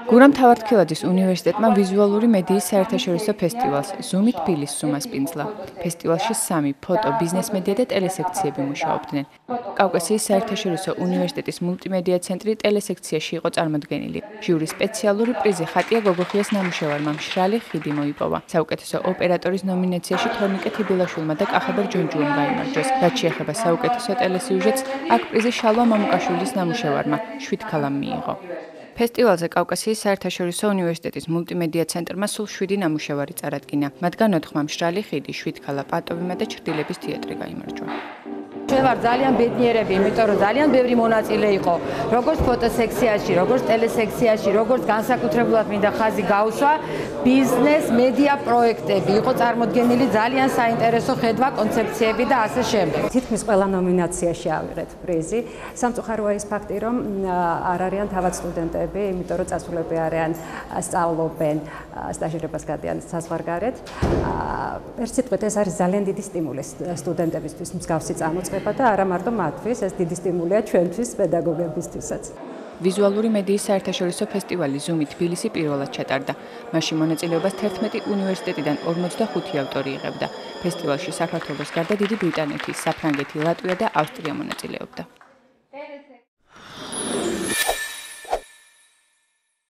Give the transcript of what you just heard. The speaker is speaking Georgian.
გურამ თავართქილაძის უნივერსიტეტმა ვიზუალური მედიის საერთაშორისო ფესტივალს ზუმი თბილის სუმას პინძლა. ფესტივალში 3 ფოტო, ბიზნეს მედია და ტელესექციები მუშაობდნენ. კავკასიის საერთაშორისო უნივერსიტეტის მულტიმედია ცენტრი ტელესექციაში იყო წარმოდგენილი. ჟიურის სპეციალური პრიზი ხატია გოგოხიას ნამუშევარმა მშრალი ხიდი მოიპოვა. საუკეთესო ოპერატორის ნომინაციაში თორნიკე თიბილაშვილმა და კახაბერ ჯონჯუომ გაიმარჯვეს. რაც შეეხება საუკეთესო ტელესიუჟეტს, აქ პრიზი შალვა მამუკაშვილის ნამუშევარმა შვიდქალამ მიიღო. ფესტივალზე კავკასიის საერთაშორისო უნივერსიტეტის მულტიმედია ცენტრმა სულ 7 ნამუშევარი წარადგინა. მათგან 4 მშრალი ხიდი, შვიდქალა, პატოვიმა და ჩრდილების თეატრი გაიმარჯვა. ჩვენ ვარ ძალიან ბედნიერები, იმიტომ რომ ძალიან ბევრი მონაწილე იყო, როგორც ფოტოსექციაში, როგორც ტელესექციაში, როგორც განსაკუთრებულად მინდა ხაზი გაუსვა, ბიზნეს მედია პროექტები. იყო წარმოდგენილი ძალიან საინტერესო ხედვა, კონცეფციები და ასე შემდეგ. თითქმის ყველა ნომინაციაში ავიღეთ პრიზი. სამწუხაროა ის ფაქტი, რომ არ არიან თავად სტუდენტები, იმიტომ რომ წასულები არიან, სწავლობენ, სტაჟირებას გადიან საზღვარგარეთ. ერთ სიტყვით ეს არის ძალიან დიდი სტიმული სტუდენტებისთვის მსგავსი წამოწყება და არა მარტო მათთვის, ეს დიდი სტიმულია ჩვენთვის, პედაგოგებისთვისაც. ვიზუალური მედიის საერთაშორისო ფესტივალი ზუმი თბილისი პირველად ჩატარდა. მასში მონაწილეობას 11 უნივერსიტეტიდან 45 ავტორი იღებდა. ფესტივალში საქართველოს გარდა დიდი ბრიტანეთი, საფრანგეთი, ლატვია და ავსტრია მონაწილეობდა.